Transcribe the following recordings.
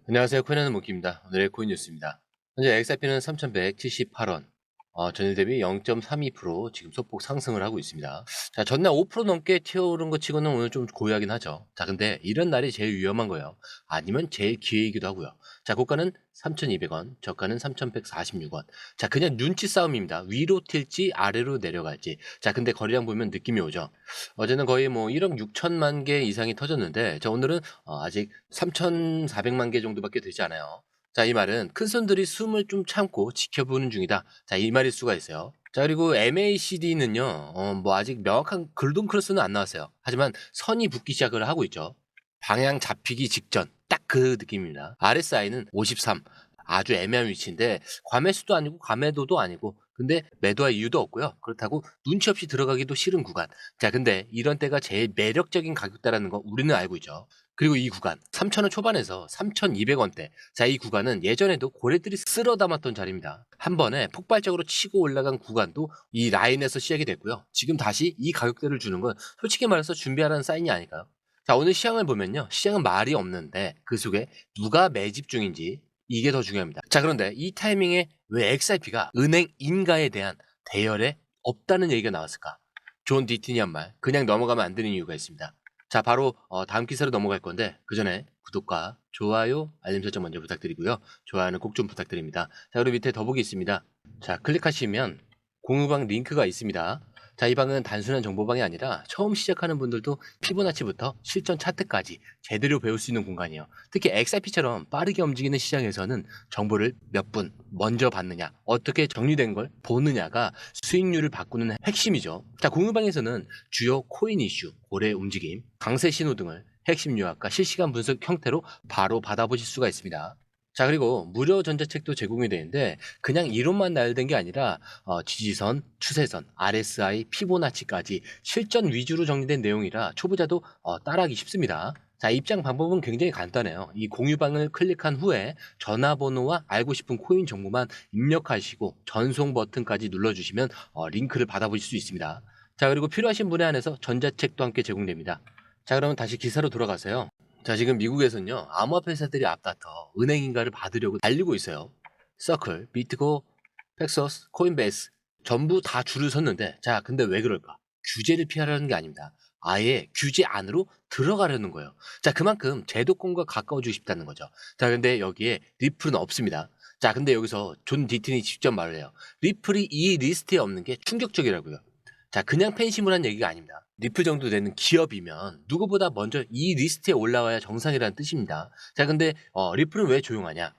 안녕하세요. 코인하는 목기입니다. 오늘의 코인 뉴스입니다. 현재 XRP는 3,178원, 전일 대비 0.32% 지금 소폭 상승을 하고 있습니다. 자, 전날 5% 넘게 튀어오른 것 치고는 오늘 좀 고요하긴 하죠. 자, 근데 이런 날이 제일 위험한 거예요. 아니면 제일 기회이기도 하고요. 자, 고가는 3,200원, 저가는 3,146원. 자, 그냥 눈치 싸움입니다. 위로 튈지 아래로 내려갈지. 자, 근데 거래량 보면 느낌이 오죠. 어제는 거의 뭐 1억 6천만 개 이상이 터졌는데, 자, 오늘은 아직 3,400만 개 정도밖에 되지 않아요. 자, 이 말은 큰 손들이 숨을 좀 참고 지켜보는 중이다. 자, 이 말일 수가 있어요. 자, 그리고 MACD는요, 뭐 아직 명확한 글동 크로스는 안 나왔어요. 하지만 선이 붙기 시작을 하고 있죠. 방향 잡히기 직전, 딱 그 느낌입니다. RSI는 53. 아주 애매한 위치인데, 과매수도 아니고 과매도도 아니고, 근데 매도할 이유도 없고요. 그렇다고 눈치 없이 들어가기도 싫은 구간. 자, 근데 이런 때가 제일 매력적인 가격대라는 거 우리는 알고 있죠. 그리고 이 구간 3,000원 초반에서 3,200원대. 자, 이 구간은 예전에도 고래들이 쓸어 담았던 자리입니다. 한 번에 폭발적으로 치고 올라간 구간도 이 라인에서 시작이 됐고요. 지금 다시 이 가격대를 주는 건 솔직히 말해서 준비하라는 사인이 아닐까요? 자, 오늘 시장을 보면요. 시장은 말이 없는데 그 속에 누가 매집 중인지 이게 더 중요합니다. 자, 그런데 이 타이밍에 왜 XRP가 은행 인가에 대한 대열에 없다는 얘기가 나왔을까? 존 디티니한 말 그냥 넘어가면 안 되는 이유가 있습니다. 자, 바로 다음 기사로 넘어갈 건데 그 전에 구독과 좋아요, 알림 설정 먼저 부탁드리고요. 좋아요는 꼭 좀 부탁드립니다. 자, 그리고 밑에 더보기 있습니다. 자, 클릭하시면 공유방 링크가 있습니다. 자, 이 방은 단순한 정보방이 아니라 처음 시작하는 분들도 피보나치부터 실전 차트까지 제대로 배울 수 있는 공간이에요. 특히 XRP처럼 빠르게 움직이는 시장에서는 정보를 몇 분 먼저 받느냐, 어떻게 정리된 걸 보느냐가 수익률을 바꾸는 핵심이죠. 자, 공유방에서는 주요 코인 이슈, 고래 움직임, 강세 신호 등을 핵심 요약과 실시간 분석 형태로 바로 받아보실 수가 있습니다. 자, 그리고 무료 전자책도 제공이 되는데 그냥 이론만 나열된 게 아니라 지지선, 추세선, RSI, 피보나치까지 실전 위주로 정리된 내용이라 초보자도 따라하기 쉽습니다. 자, 입장 방법은 굉장히 간단해요. 이 공유방을 클릭한 후에 전화번호와 알고 싶은 코인 정보만 입력하시고 전송 버튼까지 눌러주시면 링크를 받아보실 수 있습니다. 자, 그리고 필요하신 분에 한해서 전자책도 함께 제공됩니다. 자, 그러면 다시 기사로 돌아가세요. 자, 지금 미국에서는요, 암호화폐 회사들이 앞다퉈 은행 인가를 받으려고 달리고 있어요. 서클, 비트고, 팩서스, 코인베이스 전부 다 줄을 섰는데, 자, 근데 왜 그럴까? 규제를 피하려는 게 아닙니다. 아예 규제 안으로 들어가려는 거예요. 자, 그만큼 제도권과 가까워지고 싶다는 거죠. 자, 근데 여기에 리플은 없습니다. 자, 근데 여기서 존 디튼이 직접 말을 해요. 리플이 이 리스트에 없는 게 충격적이라고요. 자, 그냥 팬심을 한 얘기가 아닙니다. 리플 정도 되는 기업이면 누구보다 먼저 이 리스트에 올라와야 정상이라는 뜻입니다. 자, 근데 리플은 왜 조용하냐?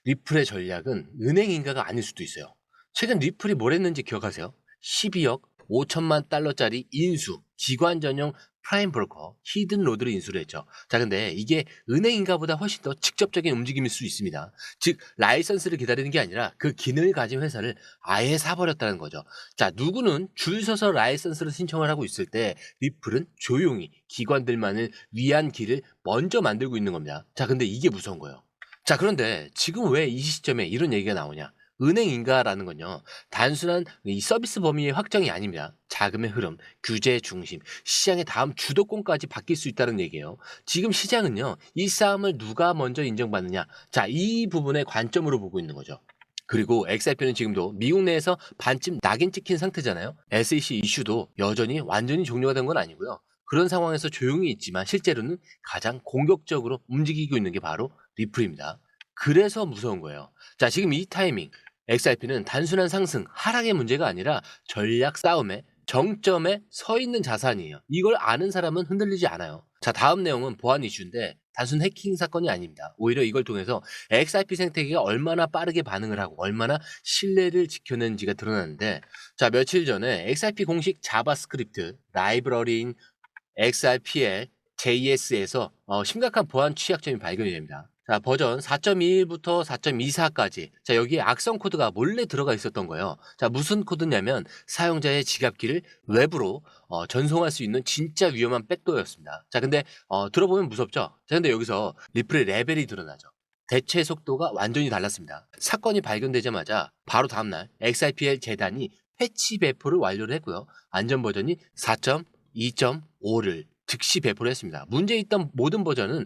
리플의 전략은 은행 인가가 아닐 수도 있어요. 최근 리플이 뭘 했는지 기억하세요? 12억 5천만 달러짜리 인수, 기관 전용 프라임 브로커, 히든 로드를 인수를 했죠. 자, 근데 이게 은행 인가보다 훨씬 더 직접적인 움직임일 수 있습니다. 즉, 라이선스를 기다리는 게 아니라 그 기능을 가진 회사를 아예 사버렸다는 거죠. 자, 누구는 줄 서서 라이선스를 신청을 하고 있을 때 리플은 조용히 기관들만을 위한 길을 먼저 만들고 있는 겁니다. 자, 근데 이게 무서운 거예요. 자, 그런데 지금 왜 이 시점에 이런 얘기가 나오냐? 은행 인가라는 건요, 단순한 이 서비스 범위의 확정이 아닙니다. 자금의 흐름, 규제 중심, 시장의 다음 주도권까지 바뀔 수 있다는 얘기예요. 지금 시장은요, 이 싸움을 누가 먼저 인정받느냐? 자, 이 부분에 관점으로 보고 있는 거죠. 그리고 XRP는 지금도 미국 내에서 반쯤 낙인 찍힌 상태잖아요. SEC 이슈도 여전히 완전히 종료가 된 건 아니고요. 그런 상황에서 조용히 있지만 실제로는 가장 공격적으로 움직이고 있는 게 바로 리플입니다. 그래서 무서운 거예요. 자, 지금 이 타이밍 XRP는 단순한 상승, 하락의 문제가 아니라 전략 싸움의 정점에 서 있는 자산이에요. 이걸 아는 사람은 흔들리지 않아요. 자, 다음 내용은 보안 이슈인데 단순 해킹 사건이 아닙니다. 오히려 이걸 통해서 XRP 생태계가 얼마나 빠르게 반응을 하고 얼마나 신뢰를 지켜낸지가 드러나는데, 자, 며칠 전에 XRP 공식 자바스크립트 라이브러리인 XRPL JS에서 심각한 보안 취약점이 발견이 됩니다. 자, 버전 4.21부터 4.24까지. 자, 여기에 악성 코드가 몰래 들어가 있었던 거예요. 자, 무슨 코드냐면 사용자의 지갑키를 외부로 전송할 수 있는 진짜 위험한 백도어였습니다. 자, 근데 들어보면 무섭죠? 자, 근데 여기서 리플의 레벨이 드러나죠. 대체 속도가 완전히 달랐습니다. 사건이 발견되자마자 바로 다음날 XRPL 재단이 패치 배포를 완료를 했고요. 안전 버전이 4.2.5를 즉시 배포를 했습니다. 문제 있던 모든 버전은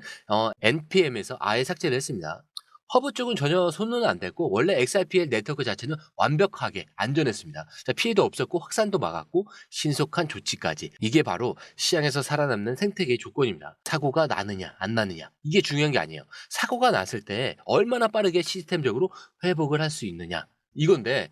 npm에서 아예 삭제를 했습니다. 허브 쪽은 전혀 손은 안 댔고 원래 XRPL 네트워크 자체는 완벽하게 안전했습니다. 자, 피해도 없었고 확산도 막았고 신속한 조치까지. 이게 바로 시장에서 살아남는 생태계의 조건입니다. 사고가 나느냐 안 나느냐 이게 중요한 게 아니에요. 사고가 났을 때 얼마나 빠르게 시스템적으로 회복을 할 수 있느냐 이건데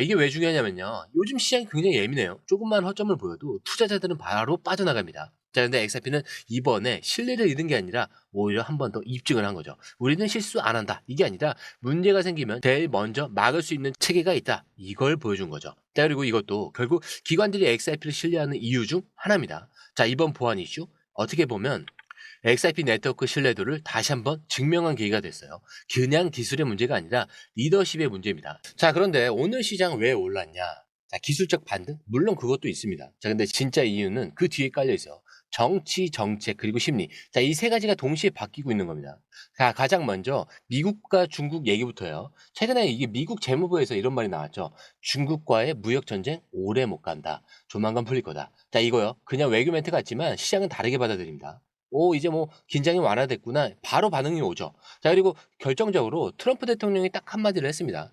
이게 왜 중요하냐면요. 요즘 시장이 굉장히 예민해요. 조금만 허점을 보여도 투자자들은 바로 빠져나갑니다. 자, 근데 XRP는 이번에 신뢰를 잃은 게 아니라 오히려 한 번 더 입증을 한 거죠. 우리는 실수 안 한다. 이게 아니라 문제가 생기면 제일 먼저 막을 수 있는 체계가 있다. 이걸 보여준 거죠. 자, 그리고 이것도 결국 기관들이 XRP를 신뢰하는 이유 중 하나입니다. 자, 이번 보안 이슈 어떻게 보면 XRP 네트워크 신뢰도를 다시 한번 증명한 계기가 됐어요. 그냥 기술의 문제가 아니라 리더십의 문제입니다. 자, 그런데 오늘 시장 왜 올랐냐? 자, 기술적 반등? 물론 그것도 있습니다. 자, 근데 진짜 이유는 그 뒤에 깔려 있어요. 정치, 정책, 그리고 심리. 자, 이 세 가지가 동시에 바뀌고 있는 겁니다. 자, 가장 먼저 미국과 중국 얘기부터요. 최근에 이게 미국 재무부에서 이런 말이 나왔죠. 중국과의 무역 전쟁 오래 못 간다. 조만간 풀릴 거다. 자, 이거요. 그냥 외교 멘트 같지만 시장은 다르게 받아들입니다. 이제 뭐 긴장이 완화됐구나. 바로 반응이 오죠. 자, 그리고 결정적으로 트럼프 대통령이 딱 한마디를 했습니다.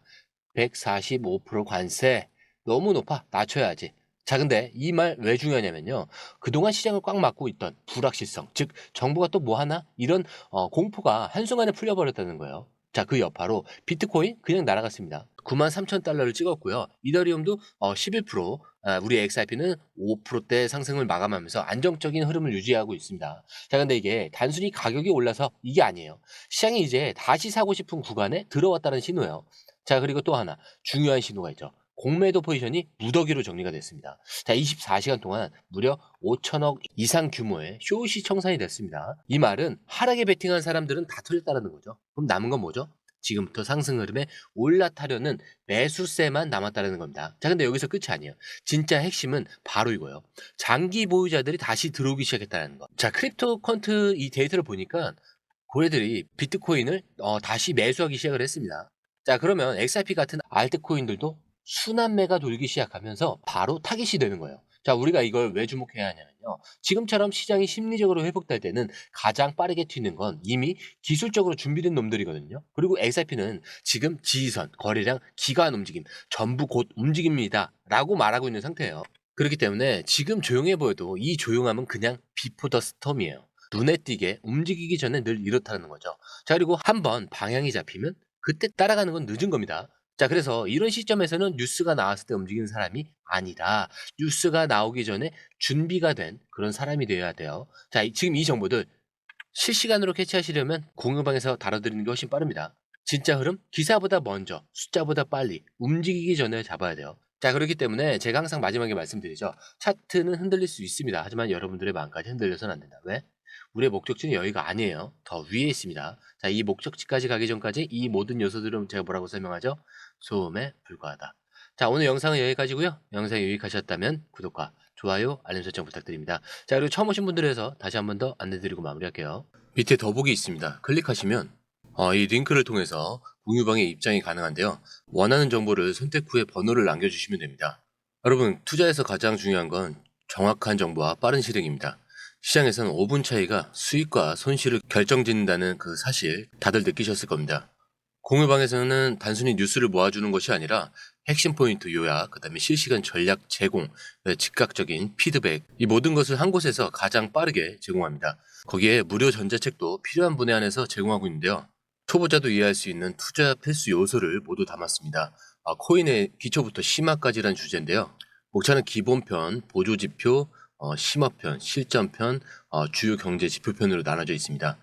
145% 관세 너무 높아. 낮춰야지. 자, 근데 이 말 왜 중요하냐면요. 그동안 시장을 꽉 막고 있던 불확실성, 즉 정부가 또 뭐 하나 이런 공포가 한순간에 풀려버렸다는 거예요. 자, 그 여파로 비트코인 그냥 날아갔습니다. 93,000달러를 찍었고요. 이더리움도 11%, 우리 XRP는 5%대 상승을 마감하면서 안정적인 흐름을 유지하고 있습니다. 자, 근데 이게 단순히 가격이 올라서 이게 아니에요. 시장이 이제 다시 사고 싶은 구간에 들어왔다는 신호예요. 자, 그리고 또 하나 중요한 신호가 있죠. 공매도 포지션이 무더기로 정리가 됐습니다. 자, 24시간 동안 무려 5천억 이상 규모의 숏이 청산이 됐습니다. 이 말은 하락에 베팅한 사람들은 다 털렸다는 거죠. 그럼 남은 건 뭐죠? 지금부터 상승 흐름에 올라타려는 매수세만 남았다는 겁니다. 자, 근데 여기서 끝이 아니에요. 진짜 핵심은 바로 이거예요. 장기 보유자들이 다시 들어오기 시작했다는 거. 자, 크립토 퀀트 이 데이터를 보니까 고래들이 비트코인을 다시 매수하기 시작을 했습니다. 자, 그러면 XRP 같은 알트코인들도 순환매가 돌기 시작하면서 바로 타깃이 되는 거예요. 자, 우리가 이걸 왜 주목해야 하냐면요. 지금처럼 시장이 심리적으로 회복될 때는 가장 빠르게 튀는 건 이미 기술적으로 준비된 놈들이거든요. 그리고 XRP는 지금 지지선, 거래량, 기관 움직임 전부 곧 움직입니다. 라고 말하고 있는 상태예요. 그렇기 때문에 지금 조용해 보여도 이 조용함은 그냥 비포 더 스톰이에요. 눈에 띄게 움직이기 전에 늘 이렇다는 거죠. 자, 그리고 한번 방향이 잡히면 그때 따라가는 건 늦은 겁니다. 자, 그래서 이런 시점에서는 뉴스가 나왔을 때 움직이는 사람이 아니라 뉴스가 나오기 전에 준비가 된 그런 사람이 되어야 돼요. 자, 지금 이 정보들 실시간으로 캐치하시려면 공유방에서 다뤄드리는 게 훨씬 빠릅니다. 진짜 흐름? 기사보다 먼저, 숫자보다 빨리, 움직이기 전에 잡아야 돼요. 자, 그렇기 때문에 제가 항상 마지막에 말씀드리죠. 차트는 흔들릴 수 있습니다. 하지만 여러분들의 마음까지 흔들려서는 안 된다. 왜? 우리의 목적지는 여기가 아니에요. 더 위에 있습니다. 자, 이 목적지까지 가기 전까지 이 모든 요소들은 제가 뭐라고 설명하죠? 소음에 불과하다. 자, 오늘 영상은 여기까지고요. 영상이 유익하셨다면 구독과 좋아요, 알림 설정 부탁드립니다. 자, 그리고 처음 오신 분들을 해서 다시 한 번 더 안내드리고 마무리할게요. 밑에 더보기 있습니다. 클릭하시면 이 링크를 통해서 공유방에 입장이 가능한데요. 원하는 정보를 선택 후에 번호를 남겨주시면 됩니다. 여러분, 투자에서 가장 중요한 건 정확한 정보와 빠른 실행입니다. 시장에서는 5분 차이가 수익과 손실을 결정짓는다는 그 사실 다들 느끼셨을 겁니다. 공유방에서는 단순히 뉴스를 모아주는 것이 아니라 핵심 포인트 요약, 그 다음에 실시간 전략 제공, 즉각적인 피드백, 이 모든 것을 한 곳에서 가장 빠르게 제공합니다. 거기에 무료 전자책도 필요한 분에 한해서 제공하고 있는데요. 초보자도 이해할 수 있는 투자 필수 요소를 모두 담았습니다. 코인의 기초부터 심화까지란 주제인데요. 목차는 기본편, 보조지표, 심화편, 실전편, 주요 경제 지표편으로 나눠져 있습니다.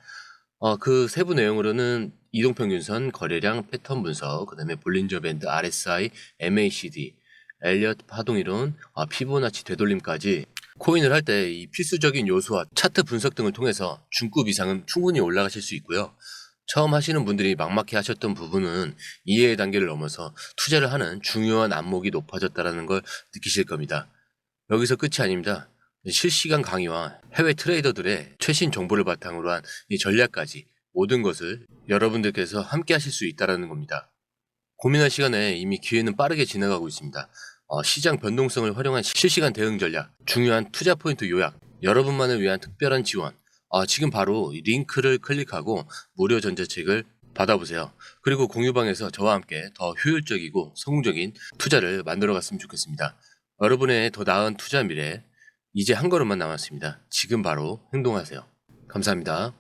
그 세부 내용으로는 이동평균선, 거래량, 패턴 분석, 그 다음에 볼린저 밴드, RSI, MACD, 엘리엇 파동이론, 피보나치 되돌림까지 코인을 할 때 이 필수적인 요소와 차트 분석 등을 통해서 중급 이상은 충분히 올라가실 수 있고요. 처음 하시는 분들이 막막해 하셨던 부분은 이해의 단계를 넘어서 투자를 하는 중요한 안목이 높아졌다는 걸 느끼실 겁니다. 여기서 끝이 아닙니다. 실시간 강의와 해외 트레이더들의 최신 정보를 바탕으로 한 이 전략까지 모든 것을 여러분들께서 함께 하실 수 있다는 겁니다. 고민할 시간에 이미 기회는 빠르게 지나가고 있습니다. 시장 변동성을 활용한 실시간 대응 전략, 중요한 투자 포인트 요약, 여러분만을 위한 특별한 지원. 지금 바로 이 링크를 클릭하고 무료 전자책을 받아보세요. 그리고 공유방에서 저와 함께 더 효율적이고 성공적인 투자를 만들어 갔으면 좋겠습니다. 여러분의 더 나은 투자 미래, 이제 한 걸음만 남았습니다. 지금 바로 행동하세요. 감사합니다.